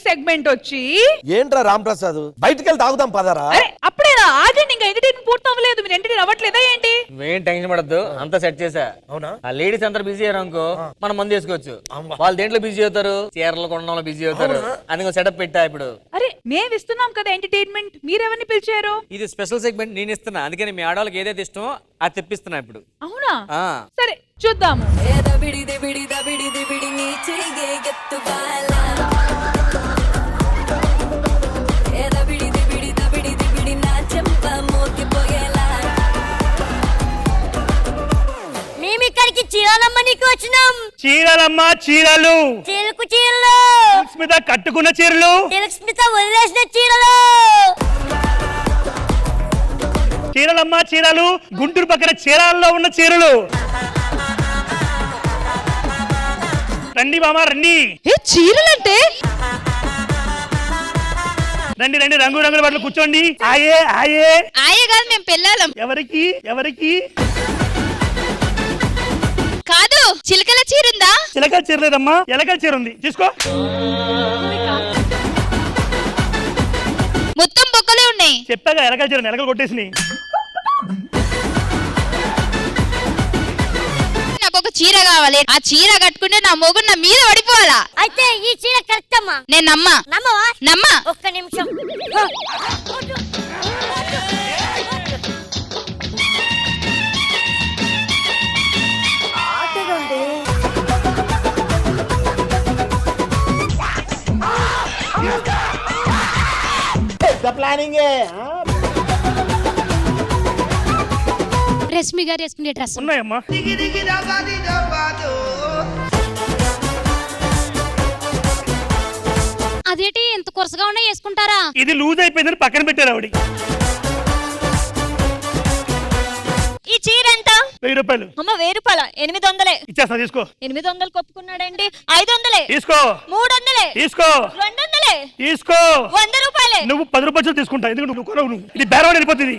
Segment వచ్చి ఏంట్రా రాంప్రసాద్ బయటికి వెళ్ళి తాగుదాం పదరా. అప్పుడేనా ఆగండి, ఇంకా ఎంటర్టైన్మెంట్ పూర్తి అవ్వలేదు, మీరు ఎంటర్టైన్ అవ్వట్లేదా ఏంటి? నువ్వేం టెన్షన్ పడద్దు, అంతా సెట్ చేసా. అవునా? ఆ లేడీస్ అందరు బిజీ అయ్యారు అనుకో, మనం మంది చేసుకోవచ్చు. వాళ్ళు దేంట్లో బిజీ అవుతారు, చీరలు కొనడంలో బిజీ అవుతారు. అందుకో సెటప్ పెట్టా ఇప్పుడు. అరే మేము ఇస్తున్నాం కదా ఎంటర్టైన్మెంట్, మీరెవరిని పిలిచారు? ఇది స్పెషల్ సెగ్మెంట్ నేను ఇస్తున్నా, అందుకని మీ ఆడవాళ్ళకి ఏదైతే ఇష్టమో అది తెప్పిస్తున్నా ఇప్పుడు. అవునా? సరే చూద్దాము. మేమిక్కడికి చీరలమ్మనికి వచ్చినాం. చీరలమ్మ చీరలు, చిలుకు చీరలు, స్మిత కట్టుకున్న చీరలు, స్మిత వదిలేసిన చీరలు. చీరలమ్మ చీరలు, గుంటూరు పక్కన చీరాల్లో ఉన్న చీరలు. రండి మామ రండి. చీరలంటే రండి రండి, రంగు రంగుల బట్టలు కూర్చోండి. ఆయే ఆయే ఆయే కాదు, మేము పెళ్ళాలం. ఎవరికి ఎవరికి? కాదు, చిలకల చీర ఉందా? చిలకల చీర లేదమ్మా, ఎలకల చీర ఉంది, తీసుకో. మొత్తం బొక్కలే ఉన్నాయి. చెప్పాగా ఎలకల చీర, ఎలకలు కొట్టేసినాయి. నాకు ఒక చీర కావాలి, ఆ చీర కట్టుకుంటే నా మొగుడు నా మీద పడిపోవాలా? అయితే ఈ చీర కరెక్ట్ అమ్మా. నేను నమ్మా. నమ్మవా? నమ్మా. ఒక్క నిమిషం. రష్మి గారు వేసుకునే డ్రెస్ ఉన్నాయమ్మా. అదేంటి ఎంత కొరసగా ఉన్నా వేసుకుంటారా? ఇది లూజ్ అయిపోయిందని పక్కన పెట్టారు ఆవిడ. ఈ చీర ఎంత? 1000 రూపాయలు. అమ్మ 1000 రూపాయల? 800. ఇచ్చేస్తా, తీసుకో. 800 కొప్పుకున్నాడండి. 500. తీసుకో. 300. తీసుకో. 200. తీసుకో. 100 రూపాయలే. నువ్వు 10 రూపాయలు తీసుకుంటా, ఎందుకంటే నువ్వు కొనవు. నువ్వు ఇది బేరం వెళ్ళిపోతుంది.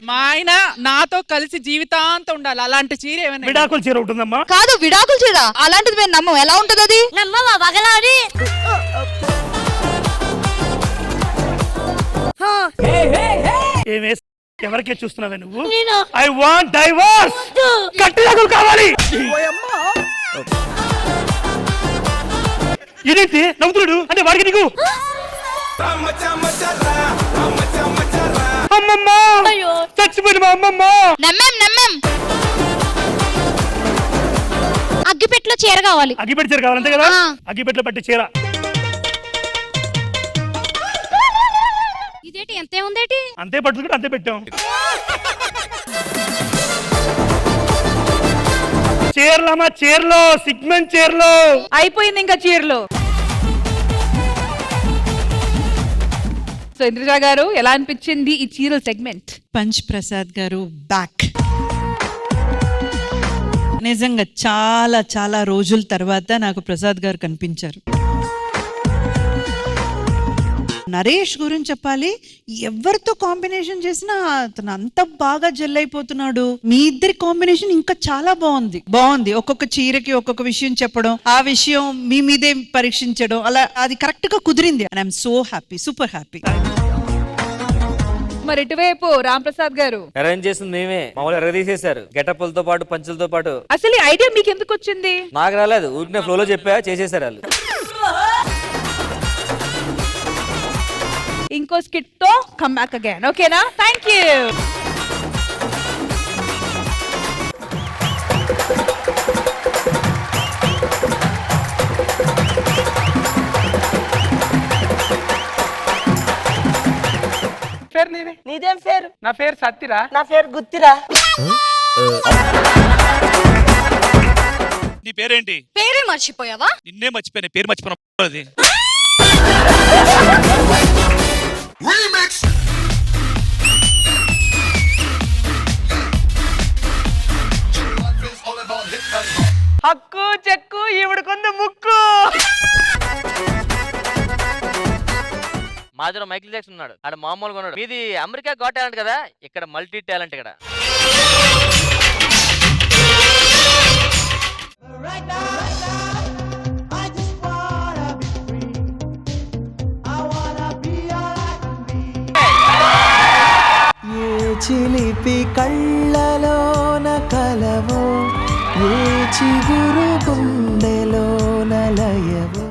మా ఆయన నాతో కలిసి జీవితాంతం ఉండాలి, అలాంటి చీర ఏమైనా? విడాకుల చీర ఉంటుందమ్మా. కాదు, విడాకుల చీర అలాంటిది మేము నమ్మం. ఎలా ఉంటది అది? నమ్మవా? వగలాడి ఏమే ఎవరికే చూస్తున్నావే నువ్వు? I want divorce. కట్టినకులు కావాలి. ఇదేంటి నవ్వుతున్నాడు అంటే వాడికి నీకు? అమ్మమ్మ చచ్చిపోయింది మా అమ్మమ్మ. నమ్మం నమ్మం. అగ్గిపెట్టలో చీర కావాలి. అగ్గిపెట్టి చీర కావాలి, అంతే కదా? అగ్గిపెట్టలో పట్టి చీర. ఇదేంటి ఎంతే ఉందేటి? అంతే పట్టుకుంటే అంతే పెట్టాం. చీరలమ్మా చీరలో, సిగ్మెంట్ చీరలో అయిపోయింది ఇంకా చీరలు. సో ఇంద్రజ గారు ఎలా అనిపించింది ఈ చీరల సెగ్మెంట్? పంచ్ ప్రసాద్ గారు బ్యాక్. నిజంగా చాలా చాలా రోజుల తర్వాత నాకు ప్రసాద్ గారు కనిపించారు. నరేష్ గురించి చెప్పాలి, ఎవరితో కాంబినేషన్ చేసినా అతను అంత బాగా జెల్ అయిపోతున్నాడు. మీ ఇద్దరి కాంబినేషన్ ఇంకా చాలా బాగుంది. ఒక్కొక్క చీరకి ఒక్కొక్క విషయం చెప్పడం, ఆ విషయం మీ మీదే పరీక్షించడం, అలా అది కరెక్ట్ గా కుదిరింది. And I'm so happy, super happy. మరి ఇటువైపు రాంప్రసాద్ గారు అరేంజ్ చేసింది మేమే, మామూలు ఎరగదీసేశారు గెటప్లతో పాటు పంచులతో పాటు. అసలు ఈ ఐడియా మీకు ఎందుకు వచ్చింది? నాకు రాలేదు, ఊరికే ఫ్లోలో చెప్పా, చేసేసారు వాళ్ళు. ఇంకో స్కిట్ తో కమ్ బ్యాక్ అగైన్, ఓకేనా? Thank you. నీదేం పేరు? నా పేరు సత్తిరా. నా పేరు గుత్తిరా. నీ పేరేంటి? పేరే మర్చిపోయావా? నిన్నే మర్చిపోయిన పేరు మర్చిపోయిన. హక్కు చెక్కు ఈవిడకుంది ముక్కు. మాదిలో మైకిల్ జాక్సన్ ఉన్నాడు, ఆడ మామూలుగా ఉన్నాడు. మీది అమెరికా గాట్ టాలెంట్ కదా, ఇక్కడ మల్టీ టాలెంట్. ఇక్కడ కళ్ళలోన కలవో ఏ చిగురు గుండెలోన లయవో.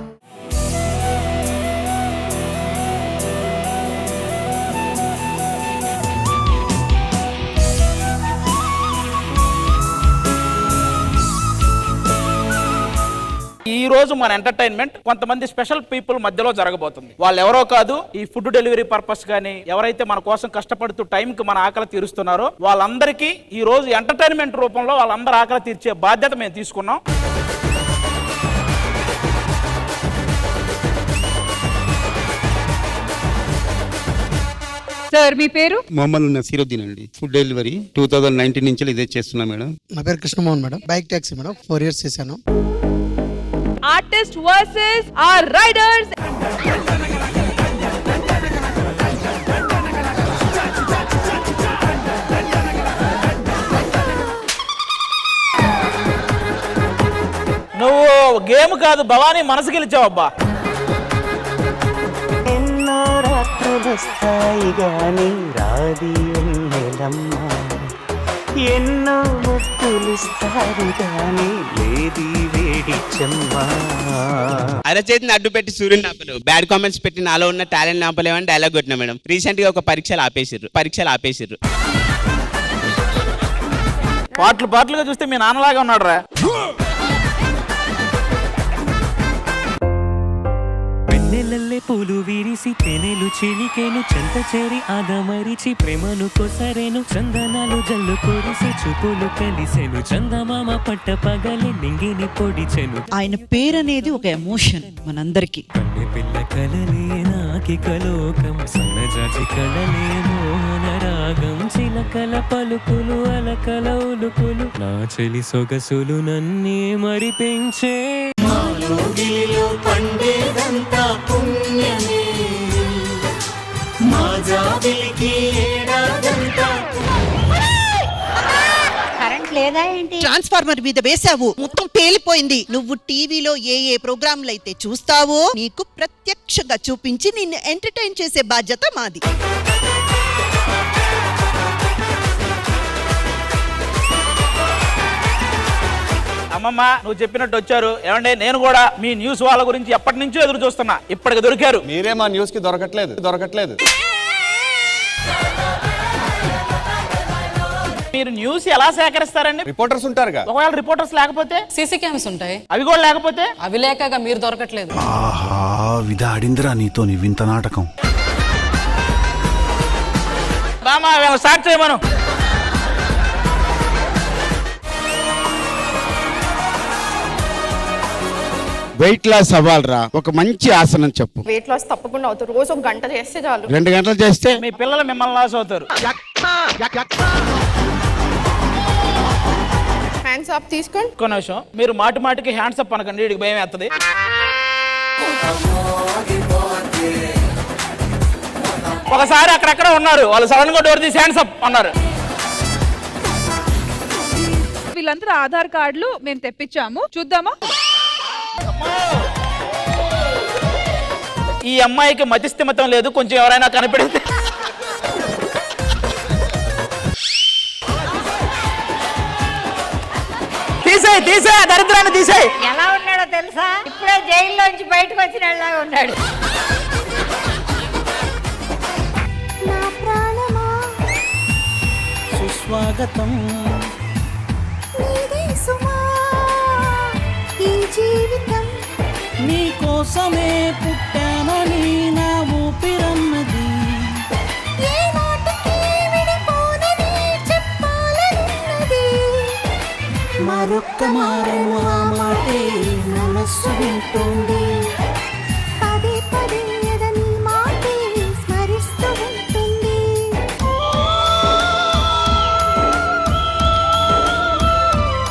ఈ రోజు మన ఎంటర్టైన్మెంట్ కొంతమంది స్పెషల్ పీపుల్ మధ్యలో జరగబోతుంది. వాళ్ళు ఎవరో కాదు, ఈ ఫుడ్ డెలివరీ పర్పస్ గానీ ఎవరైతే మన కోసం కష్టపడుతూ టైంకి మన ఆకలి తీరుస్తున్నారో వాళ్ళందరికీ ఈ రోజు ఎంటర్టైన్మెంట్ రూపంలో వాళ్ళందరి ఆకలి తీర్చే బాధ్యత మేము తీసుకున్నాం. సార్ మీ పేరు? మొహమ్మద్ నసీరుద్దీన్ అండి. ఫుడ్ డెలివరీ 2019 నుంచి ఇదే చేస్తున్నా మేడం. నా పేరు Krishnamohan madam. Bike taxi madam 4 years చేశాను. ఆర్టిస్ట్ వర్సెస్ ఆర్ రైడర్స్. నువ్వు గేమ్ కాదు భవానీ మనసు గెలిచావబ్బా. ఎన్నో రాత్రులొస్తాయి గాని రాది ఎన్నెలమ్మ, ఎన్నో ముద్దులిస్తారు గాని లేది వేడి చెమ్మ. అరచేతిని అడ్డు పెట్టి సూర్యుని ఆపలు, బ్యాడ్ కామెంట్స్ పెట్టి నాలో ఉన్న టాలెంట్ ఆపలేమని డైలాగ్ కొట్టినా మేడం. రీసెంట్ గా ఒక పరీక్షలు ఆపేసిర్రు. పాటలుగా చూస్తే మీ నాన్నలాగా ఉన్నాడు రా. వెన్నెలల్లే పూలు విరిసి తెనెలు చిలికెను చెంత చేరి ఆదమరిచి ప్రేమను కొసరేను చందనాలు జల్లు కొరిసి చూపులు కలిసెను చందమామ పట్ట పగలి నింగిని పొడిచెను. ఆయన పేరనేది ఒక ఎమోషన్ మనందరికి. కన్నె పిల్ల కలలే నాకి కలోకం సన్నజాజి కళలే మోహన రాగం చిలకల పలుకులు అలకల ఉలుకులు నా చెలి సొగసులు నన్నే మరిపించే. మాలోగిలిలో పండేదంతా పుణ్యమే, మా జాబిలికి ఏడాదంతా. కరెంట్ లేదా ఏంటి? ట్రాన్స్ఫార్మర్ మీద వేసావు, మొత్తం పేలిపోయింది. నువ్వు టీవీలో ఏ ప్రోగ్రాంలు అయితే చూస్తావో నీకు ప్రత్యక్షంగా చూపించి నిన్ను ఎంటర్టైన్ చేసే బాధ్యత మాది. అమ్మమ్మ నువ్వు చెప్పినట్టు వచ్చారు. ఏమంటే నేను కూడా మీ న్యూస్ వాళ్ళ గురించి ఎప్పటి నుంచో ఎదురు చూస్తున్నా, ఇప్పటికి దొరికారు. మీరే మా న్యూస్ కి దొరకట్లేదు. మీరు న్యూస్ ఎలా సేకరిస్తారండి? రిపోర్టర్స్ ఉంటారుగా. ఒకవేళ రిపోర్టర్స్ లేకపోతే సీసీ క్యామ్స్ ఉంటాయి, అవి కూడా లేకపోతే? అవి లేక మీరు దొరకట్లేదు. ఆహా విధాడిందిరా నీతో నీ వింత నాటకం. బామా స్టార్ట్ చేయమను. వెయిట్ లాస్ అవ్వాలరా, ఒక మంచి ఆసనం చెప్పు. వెయిట్ లాస్ తప్పకుండా అవుతారు. రోజు 1 గంట చేస్తే చాలు. 2 గంటలు చేస్తే మీ పిల్లలు మిమ్మల్ని లాస్ అవుతారు. హ్యాండ్స్ అప్ తీసుకోండి. ఒక్క నిమిషం, మీరు మాటికి హ్యాండ్స్ అప్ అనకండి, వీడికి భయం వేస్తుంది. ఒకసారి అక్కడెక్కడ ఉన్నారు వాళ్ళు, సడన్ గా డోర్ తీసి హ్యాండ్స్ అప్ అన్నారు. వీళ్ళందరూ ఆధార్ కార్డులు మేము తెప్పించాము, చూద్దామా? ఈ అమ్మాయికి మతిస్థిమితం లేదు, కొంచెం ఎవరైనా కనిపెడితే. తీసేయ్ దరిద్రాన్ని తీసేయ్. ఎలా ఉన్నాడో తెలుసా? ఇప్పుడే జైల్లోంచి బయటకు వచ్చిన వాళ్ళలాగా ఉన్నాడు. నా ప్రాణమా సుస్వాగతం, నీదే సుమా ఈ జీవితం, నీ కోసమే పుట్టానని నా ఊపిరన్నది. ఏ నాటికి విడిపోనని చెప్పాలన్నది. మరొక్క మారను ఆ మాటే మనస్సు వింటోంది.